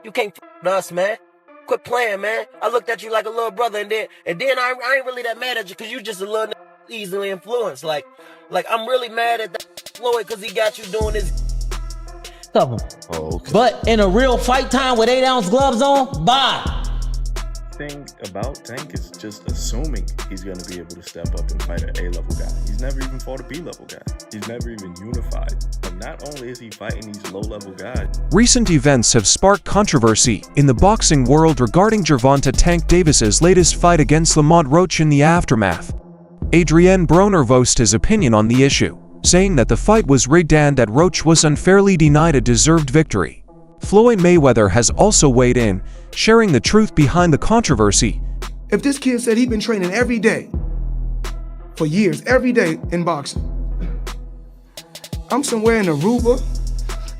You can't f with us, man. Quit playing, man. I looked at you like a little brother, and then I ain't really that mad at you because you just a little easily influenced. Like I'm really mad at that Floyd because he got you doing this. Couple. Oh, okay. But in a real fight time with 8-ounce gloves on, bye. Thing about Tank is just assuming he's going to be able to step up and fight an A-level guy. He's never even fought a B-level guy. He's never even unified. But not only is he fighting these low-level guys. Recent events have sparked controversy in the boxing world regarding Gervonta Tank Davis's latest fight against Roach in the aftermath. Adrien Broner voiced his opinion on the issue, saying that the fight was rigged and that Roach was unfairly denied a deserved victory. Floyd Mayweather has also weighed in, sharing the truth behind the controversy. If this kid said he'd been training every day, for years, every day in boxing, I'm somewhere in Aruba,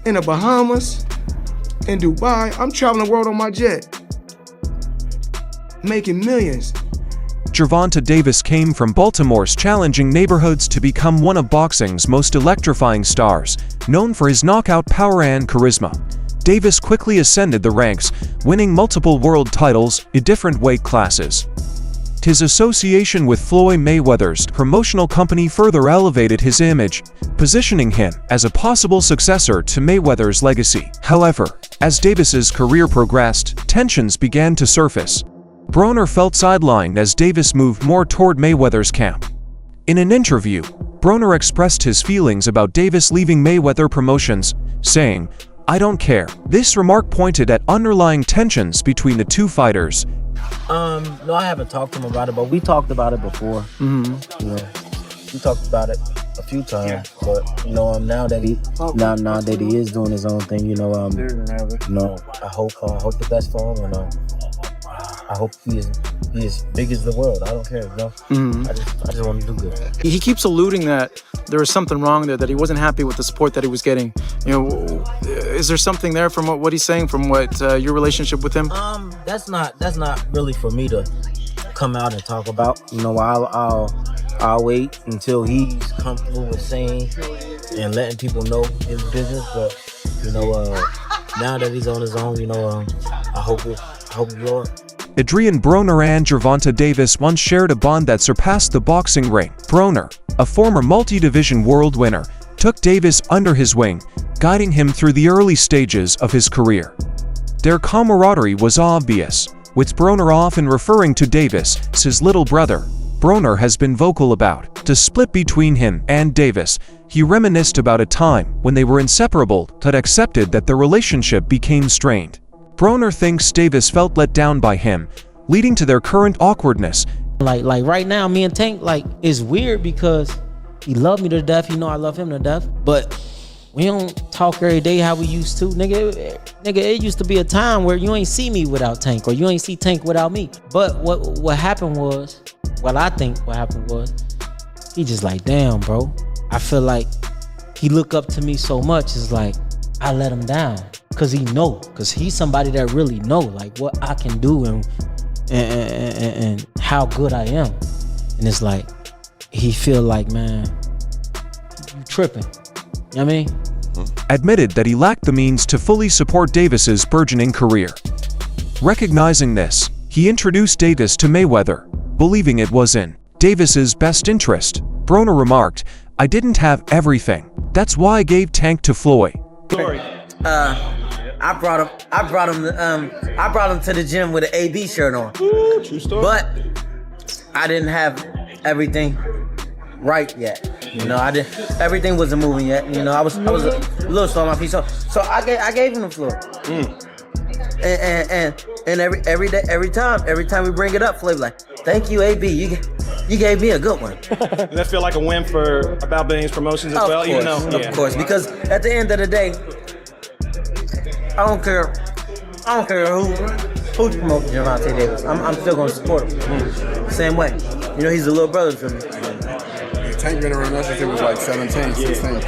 in the Bahamas, in Dubai, I'm traveling the world on my jet, making millions. Gervonta Davis came from Baltimore's challenging neighborhoods to become one of boxing's most electrifying stars, known for his knockout power and charisma. Davis quickly ascended the ranks, winning multiple world titles in different weight classes. His association with Floyd Mayweather's promotional company further elevated his image, positioning him as a possible successor to Mayweather's legacy. However, as Davis's career progressed, tensions began to surface. Broner felt sidelined as Davis moved more toward Mayweather's camp. In an interview, Broner expressed his feelings about Davis leaving Mayweather Promotions, saying, "I don't care." This remark pointed at underlying tensions between the two fighters. No, I haven't talked to him about it, but we talked about it before. Yeah, we talked about it a few times. But now that he is doing his own thing, I hope the best for him, and I hope he is big as the world. I don't care, I just want to do good. He keeps alluding that there was something wrong there, that he wasn't happy with the support that he was getting. Is there something there from what he's saying, from what your relationship with him? That's not really for me to come out and talk about. I'll wait until he's comfortable with saying and letting people know his business. But now that he's on his own, I hope it blow up. Adrien Broner and Gervonta Davis once shared a bond that surpassed the boxing ring. Broner, a former multi-division world winner, took Davis under his wing, guiding him through the early stages of his career. Their camaraderie was obvious, with Broner often referring to Davis as his little brother. Broner has been vocal about the split between him and Davis. He reminisced about a time when they were inseparable but accepted that the relationship became strained. Broner thinks Davis felt let down by him, leading to their current awkwardness. Like right now, me and Tank, it's weird because he loved me to death. I love him to death. But we don't talk every day how we used to. Nigga, it used to be a time where you ain't see me without Tank, or you ain't see Tank without me. But what happened was, I think what happened was, he just like, damn, bro. I feel like he look up to me so much. It's like, I let him down. Cause he's somebody that really know like what I can do and how good I am. And it's like, he feel like, man, you tripping. You know what I mean? Admitted that he lacked the means to fully support Davis's burgeoning career. Recognizing this, he introduced Davis to Mayweather, believing it was in Davis's best interest. Broner remarked, "I didn't have everything. That's why I gave Tank to Floyd." I brought him to the gym with an AB shirt on. Ooh, true story. But I didn't have everything right yet. Everything wasn't moving yet. I was a little slow on my feet. So I gave him the floor. And every time we bring it up, Floyd like, "Thank you, AB. You gave me a good one." Does that feel like a win for About Billions Promotions as well? Of course, because at the end of the day, I don't care who promotes Gervonta Davis. I'm still gonna support him. Same way. He's a little brother to me. Tank been around us since he was like 17, 16.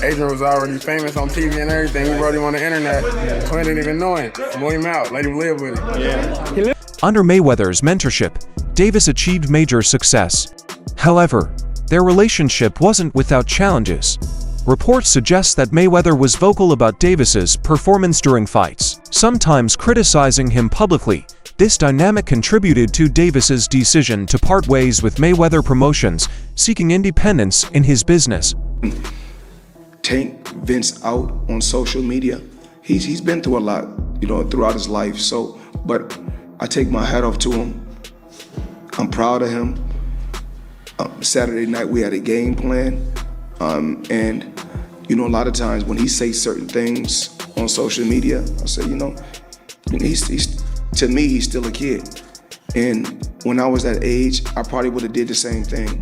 Adrien was already famous on TV and everything. We wrote him on the internet. Twin didn't even know him. Blew him out. Let him live with him. Under Mayweather's mentorship, Davis achieved major success. However, their relationship wasn't without challenges. Reports suggest that Mayweather was vocal about Davis's performance during fights. sometimes criticizing him publicly. This dynamic contributed to Davis's decision to part ways with Mayweather Promotions, seeking independence in his business. Tank vents out on social media. He's been through a lot, you know, throughout his life. So, but I take my hat off to him. I'm proud of him. Saturday night we had a game plan, and you know, a lot of times when he says certain things on social media, I say, you know, he's to me, he's still a kid. And when I was that age, I probably would have did the same thing.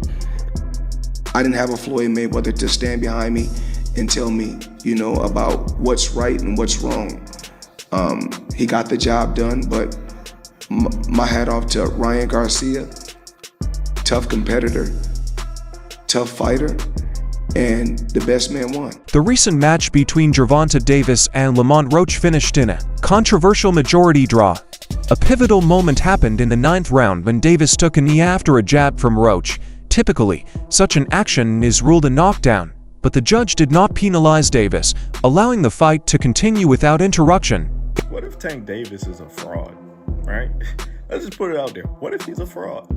I didn't have a Floyd Mayweather to stand behind me and tell me, you know, about what's right and what's wrong. He got the job done, but my hat off to Ryan Garcia, tough competitor, tough fighter, and the best man won. The recent match between Gervonta Davis and Lamont Roach finished in a controversial majority draw. A pivotal moment happened in the 9th round when Davis took a knee after a jab from Roach. Typically, such an action is ruled a knockdown, but the judge did not penalize Davis, allowing the fight to continue without interruption. What if Tank Davis is a fraud, right? Let's just put it out there. What if he's a fraud?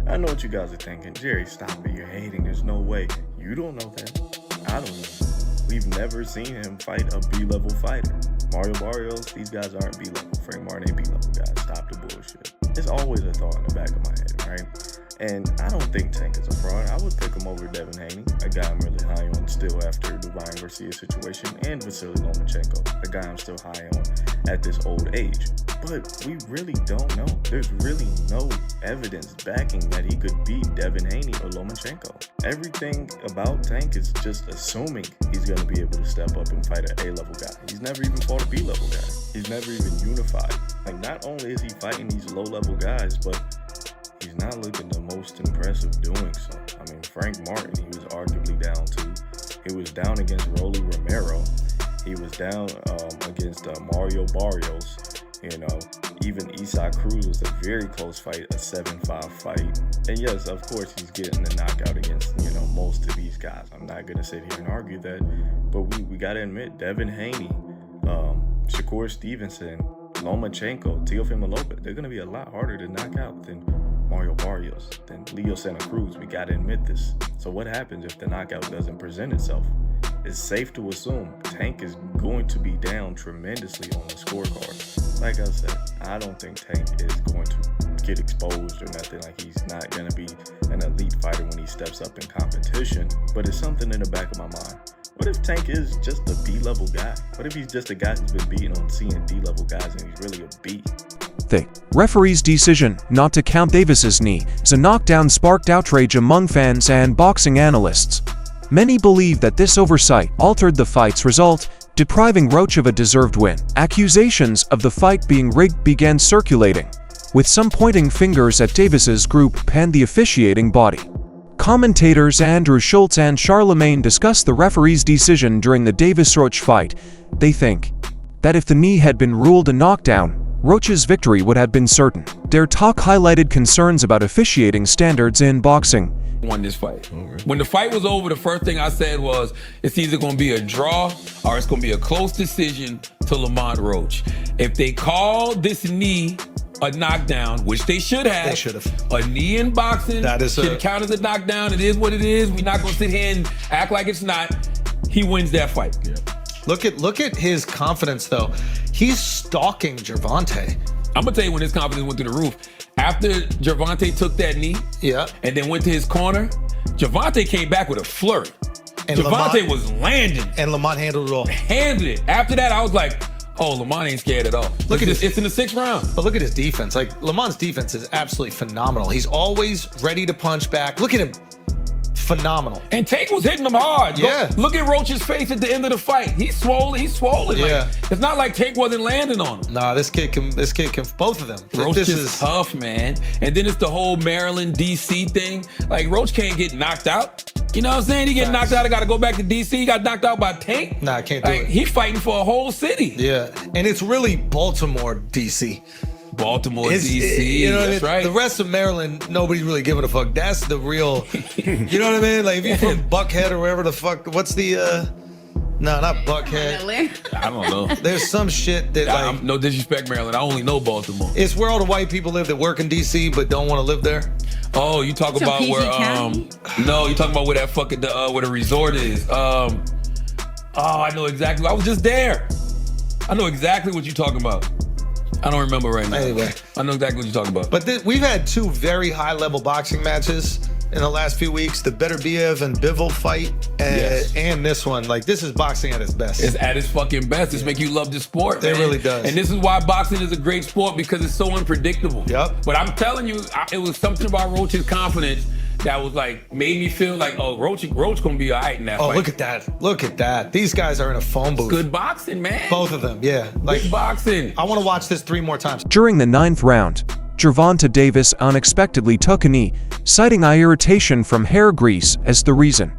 I know what you guys are thinking. Jerry, stop it. You're hating. There's no way. You don't know that. I don't know. We've never seen him fight a B-level fighter. Mario Barrios, these guys aren't B-level. Frank Martin ain't B-level guys. Stop the bullshit. It's always a thought in the back of my head, right? And I don't think Tank is a fraud. I would pick him over Devin Haney, a guy I'm really high on still after the Ryan Garcia situation, and Vasily Lomachenko, a guy I'm still high on at this old age. But we really don't know. There's really no evidence backing that he could beat Devin Haney or Lomachenko. Everything about Tank is just assuming he's going to be able to step up and fight an A-level guy. He's never even fought a B-level guy. He's never even unified. Like, not only is he fighting these low-level guys, but he's not looking the most impressive doing so. I mean, Frank Martin, he was arguably down too. He was down against Rolly Romero. He was down against Mario Barrios. You know, even Isaac Cruz was a very close fight, a 7-5 fight. And yes, of course, he's getting the knockout against, you know, most of these guys. I'm not going to sit here and argue that. But we got to admit, Devin Haney, Shakur Stevenson, Lomachenko, Teofimo Lopez, they're going to be a lot harder to knock out than Mario Barrios, than Leo Santa Cruz. We got to admit this. So what happens if the knockout doesn't present itself? It's safe to assume Tank is going to be down tremendously on the scorecard. Like I said, I don't think Tank is going to get exposed or nothing. Like, he's not going to be an elite fighter when he steps up in competition. But it's something in the back of my mind. What if Tank is just a B-level guy? What if he's just a guy who's been beaten on seeing D-level guys and he's really a B? The referee's decision not to count Davis's knee as a knockdown sparked outrage among fans and boxing analysts. Many believe that this oversight altered the fight's result, depriving Roach of a deserved win. Accusations of the fight being rigged began circulating, with some pointing fingers at Davis's group and the officiating body. Commentators Andrew Schultz and Charlemagne discussed the referee's decision during the Davis-Roach fight. They think that if the knee had been ruled a knockdown, Roach's victory would have been certain. Their talk highlighted concerns about officiating standards in boxing. Won this fight. When the fight was over, the first thing I said was, it's either going to be a draw or it's going to be a close decision to Lamont Roach. If they call this knee a knockdown, which they should have. They should have. A knee in boxing should count as a knockdown. It is what it is. We're not going to sit here and act like it's not. He wins that fight. Yeah. Look at his confidence, though. He's stalking Gervonta. I'm going to tell you when his confidence went through the roof. After Gervonta took that knee and then went to his corner, Gervonta came back with a flurry. And Gervonta was landing. And Lamont handled it all. Handled it. After that, I was like, oh, Lamont ain't scared at all. Look at this. It's in the 6th round. But look at his defense. Like, Lamont's defense is absolutely phenomenal. He's always ready to punch back. Look at him. Phenomenal. And Tank was hitting him hard. Yeah. Look at Roach's face at the end of the fight. He's swollen. Yeah. Like, it's not like Tank wasn't landing on him. Nah, this kid can both of them. Roach is tough, man. And then it's the whole Maryland, DC thing. Like, Roach can't get knocked out. You know what I'm saying? He get knocked out. I got to go back to DC. He got knocked out by Tank. Nah, I can't do it. He's fighting for a whole city. Yeah. And it's really Baltimore, DC. Baltimore, DC. You know what That's I mean? right. The rest of Maryland, nobody's really giving a fuck. That's the real, you know what I mean? Like, if you're from Buckhead or wherever the fuck, what's the No, not Buckhead. I don't know. There's some shit that like no disrespect, Maryland. I only know Baltimore. it's where all the white people live that work in DC but don't want to live there. Oh, you talk about PG where County? no, you talking about where that fucking where the resort is. Oh, I know exactly. I was just there. I know exactly what you're talking about. I don't remember right now. Anyway. I know exactly what you're talking about. But we've had two very high-level boxing matches in the last few weeks. The Beterbiev and Bivol fight and this one. Like, this is boxing at its best. It's at its fucking best. It's make you love the sport, It man. really does. And this is why boxing is a great sport, because it's so unpredictable. Yep. But I'm telling you, it was something about Roach's confidence that was like, made me feel like, oh, Roach gonna be all right in that fight. Look at that. Look at that. These guys are in a phone booth. Good boxing, man. Both of them, yeah. Like, Good boxing. I want to watch this 3 more times. During the 9th round, Gervonta Davis unexpectedly took a knee, citing eye irritation from hair grease as the reason.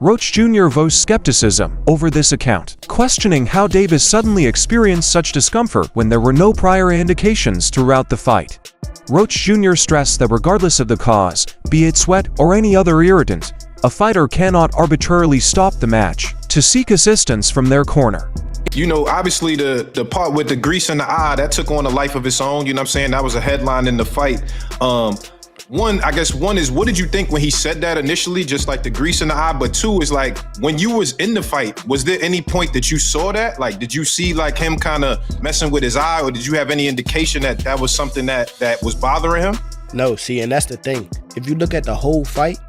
Roach Jr. voiced skepticism over this account, questioning how Davis suddenly experienced such discomfort when there were no prior indications throughout the fight. Roach Jr. stressed that regardless of the cause, be it sweat or any other irritant, a fighter cannot arbitrarily stop the match to seek assistance from their corner. You know, obviously the part with the grease in the eye, that took on a life of its own. You know what I'm saying? That was a headline in the fight. One is, what did you think when he said that initially, just like the grease in the eye? But 2 is like, when you was in the fight, was there any point that you saw that? Like, did you see like him kind of messing with his eye, or did you have any indication that that was something that was bothering him? No, see, and that's the thing. If you look at the whole fight,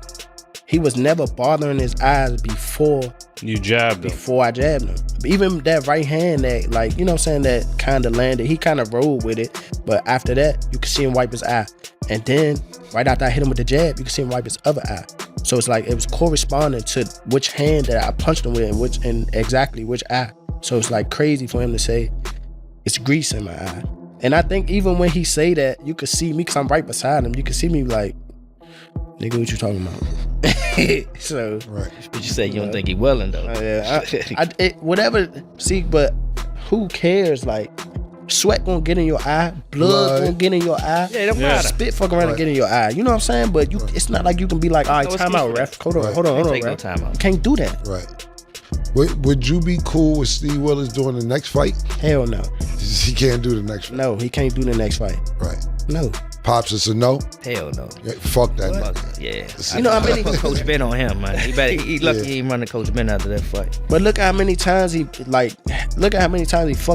he was never bothering his eyes before you jabbed him. Before I jabbed him. Even that right hand that, like, you know what I'm saying, that kind of landed, he kind of rolled with it. But after that, you could see him wipe his eye. And then, right after I hit him with the jab, you could see him wipe his other eye. So it's like, it was corresponding to which hand that I punched him with and exactly which eye. So it's like crazy for him to say, it's grease in my eye. And I think even when he say that, you could see me, because I'm right beside him, you could see me like, nigga, what you talking about? So, right. But you say you don't think he willing though. Whatever. See, but who cares? Like, sweat gonna get in your eye, blood gonna get in your eye. Yeah, it don't matter. Spit fucking around and get in your eye. You know what I'm saying? But you, it's not like you can be like, all right, time out, ref. Hold on, Take no ref. time out. You can't do that. Right. Would you be cool with Steve Willis doing the next fight? Hell no. He can't do the next fight. No, he can't do the next fight. Right. No. Pops, it's a no? Hell no. Yeah, fuck that. Yeah. You know how many put Coach Ben on him, man. He lucky he ain't running Coach Ben after that fight. But look how many times he fucked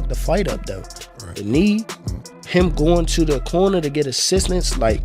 the fight up though. Right. The knee, him going to the corner to get assistance, like,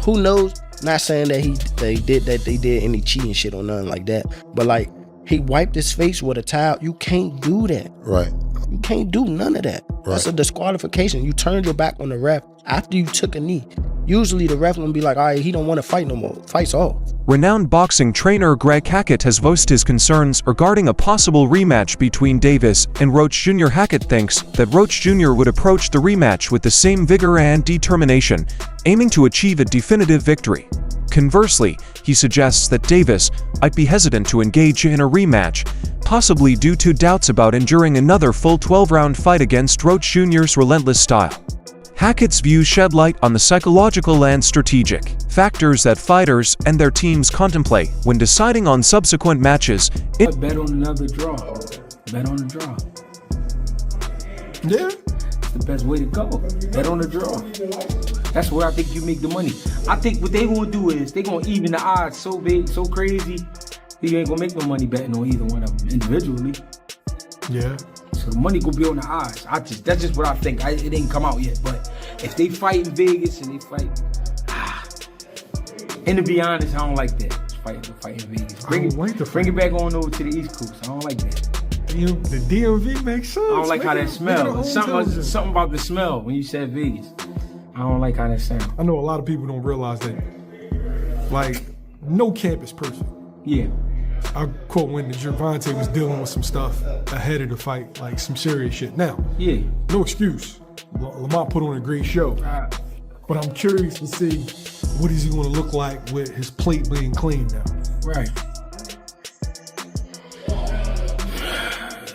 who knows? Not saying that they did any cheating shit or nothing like that. But like, he wiped his face with a towel. You can't do that. Right. You can't do none of that. Right. That's a disqualification. You turned your back on the ref after you took a knee. Usually the ref gonna be like, all right, he don't want to fight no more. Fight's off. Renowned boxing trainer Greg Hackett has voiced his concerns regarding a possible rematch between Davis and Roach Jr. Hackett thinks that Roach Jr. would approach the rematch with the same vigor and determination, aiming to achieve a definitive victory. Conversely, he suggests that Davis might be hesitant to engage in a rematch, possibly due to doubts about enduring another full 12-round fight against Roach Jr.'s relentless style. Hackett's views shed light on the psychological and strategic factors that fighters and their teams contemplate when deciding on subsequent matches. Bet on another draw. Bet on the draw. Yeah. It's the best way to go. Bet on the draw. That's where I think you make the money. I think what they gonna do is they gonna even the odds so big, so crazy, you ain't gonna make no money betting on either one of them individually. Yeah. So the money gonna be on the odds. That's just what I think. It ain't come out yet, but if they fight in Vegas and they fight, and to be honest, I don't like that. Fight in Vegas. Bring it back on over to the East Coast. I don't like that. The DMV makes sense. I don't like how that smells. Something about the smell when you said Vegas. I don't like how that sounds. I know a lot of people don't realize that, like, no camp is perfect. Yeah. I quote when Gervonta was dealing with some stuff ahead of the fight, like some serious shit. Now, yeah, no excuse. Lamont put on a great show, but I'm curious to see what is he going to look like with his plate being clean now. Right.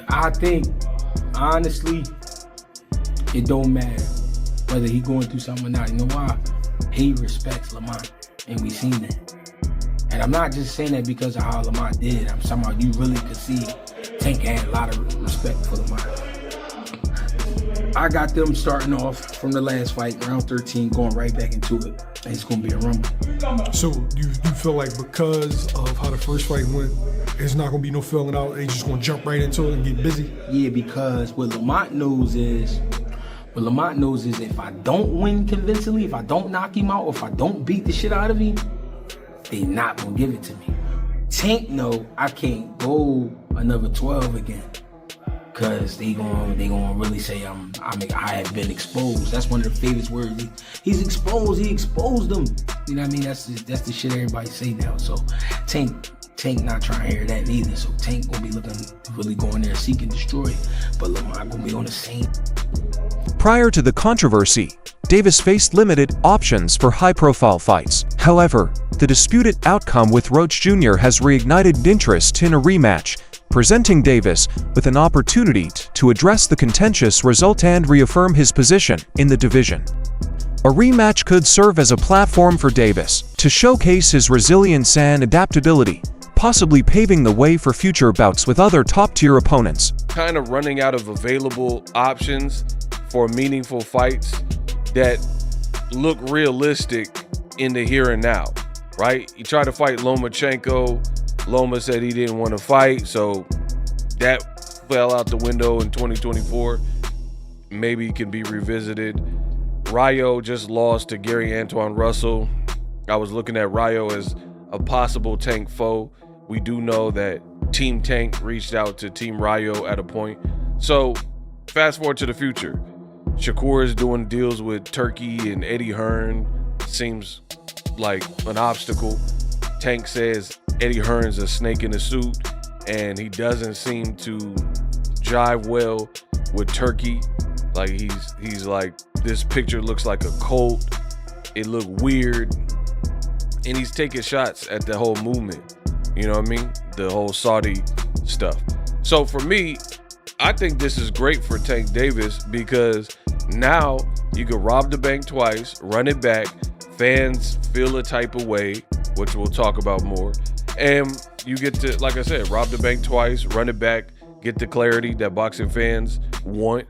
I think, honestly, it don't matter whether he going through something or not. You know why? He respects Lamont, and we seen that. And I'm not just saying that because of how Lamont did. I'm talking about you really could see Tank Tank had a lot of respect for Lamont. I got them starting off from the last fight, round 13, going right back into it. And it's gonna be a rumble. So you feel like because of how the first fight went, it's not gonna be no filling out, they just gonna jump right into it and get busy? Yeah, because what Lamont knows is if I don't win convincingly, if I don't knock him out, or if I don't beat the shit out of him, they not gonna give it to me. Tank know I can't go another 12 again. Cause they gonna really say I have been exposed. That's one of the famous words. He's exposed. He exposed them. You know what I mean? That's the shit everybody say now. So Tank not trying to hear that neither. So Tank gonna be looking to really go in there seek and destroy it. But Lamont gonna be on the same. Prior to the controversy, Davis faced limited options for high-profile fights. However, the disputed outcome with Roach Jr. has reignited interest in a rematch, presenting Davis with an opportunity to address the contentious result and reaffirm his position in the division. A rematch could serve as a platform for Davis to showcase his resilience and adaptability, possibly paving the way for future bouts with other top-tier opponents. Kind of running out of available options for meaningful fights that look realistic in the here and now, right? He tried to fight Lomachenko. Loma said he didn't want to fight, so that fell out the window in 2024. Maybe it can be revisited. Rayo just lost to Gary Antoine Russell. I was looking at Rayo as a possible Tank foe. We do know that Team Tank reached out to Team Rayo at a point. So fast forward to the future. Shakur is doing deals with Turkey and Eddie Hearn. Seems like an obstacle. Tank says Eddie Hearn's a snake in a suit, and he doesn't seem to jive well with Turkey. Like he's like, this picture looks like a cult. It looked weird, and he's taking shots at the whole movement. You know what I mean? The whole Saudi stuff. So for me, I think this is great for Tank Davis because now you can rob the bank twice, run it back. Fans feel a type of way, which we'll talk about more. And you get to, like I said, rob the bank twice, run it back, get the clarity that boxing fans want,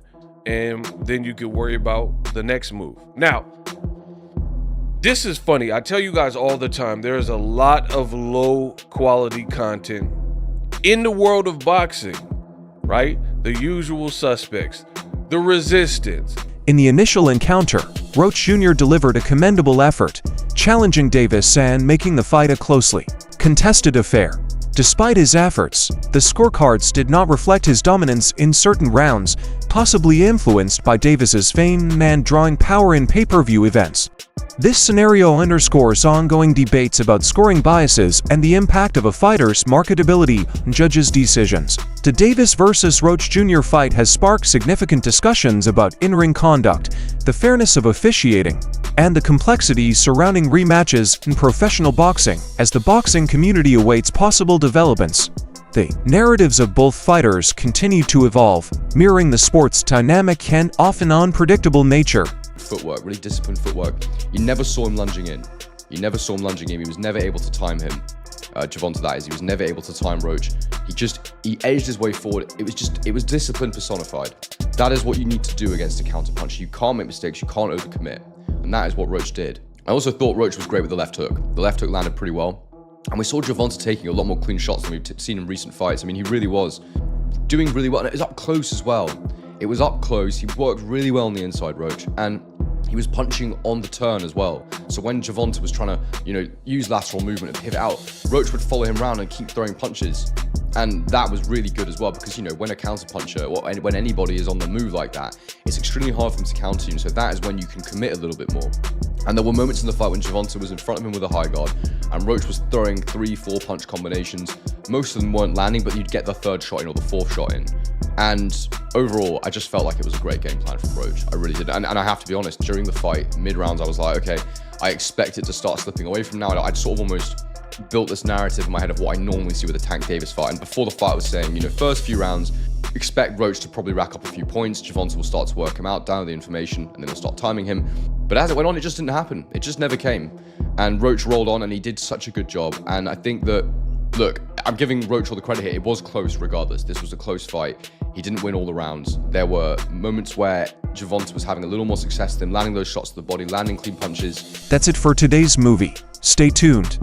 and then you can worry about the next move. Now, this is funny. I tell you guys all the time, there's a lot of low quality content in the world of boxing, right? The usual suspects, the resistance. In the initial encounter, Roach Jr. delivered a commendable effort, challenging Davis and making the fight a closely contested affair. Despite his efforts, the scorecards did not reflect his dominance in certain rounds, possibly influenced by Davis's fame and drawing power in pay-per-view events. This scenario underscores ongoing debates about scoring biases and the impact of a fighter's marketability on judges' decisions. The Davis vs. Roach Jr. fight has sparked significant discussions about in-ring conduct, the fairness of officiating, and the complexities surrounding rematches in professional boxing as the boxing community awaits possible developments. The narratives of both fighters continue to evolve, mirroring the sport's dynamic and often unpredictable nature. Footwork, really disciplined footwork. You never saw him lunging in. You never saw him lunging in. He was never able to time him. Gervonta, that is. He was never able to time Roach. He edged his way forward. It was discipline personified. That is what you need to do against a counterpuncher. You can't make mistakes. You can't overcommit. And that is what Roach did. I also thought Roach was great with the left hook. The left hook landed pretty well. And we saw Gervonta taking a lot more clean shots than we've seen in recent fights. I mean, he really was doing really well. And it was up close as well. It was up close. He worked really well on the inside, Roach. And he was punching on the turn as well. So when Gervonta was trying to, use lateral movement and pivot out, Roach would follow him around and keep throwing punches. And that was really good as well because, when a counter-puncher or when anybody is on the move like that, it's extremely hard for them to counter you. So that is when you can commit a little bit more. And there were moments in the fight when Gervonta was in front of him with a high guard and Roach was throwing 3-4 punch combinations. Most of them weren't landing, but you'd get the third shot in or the fourth shot in. And overall, I just felt like it was a great game plan from Roach. I really did. And I have to be honest, during the fight, mid-rounds, I was like, okay, I expect it to start slipping away from now. I'd sort of almost built this narrative in my head of what I normally see with a Tank Davis fight. And before the fight, I was saying, first few rounds, expect Roach to probably rack up a few points. Gervonta will start to work him out, down the information, and then he'll start timing him. But as it went on, it just didn't happen. It just never came. And Roach rolled on, and he did such a good job. And I think that, look, I'm giving Roach all the credit here. It was close regardless. This was a close fight. He didn't win all the rounds. There were moments where Gervonta was having a little more success than landing those shots to the body, landing clean punches. That's it for today's movie. Stay tuned.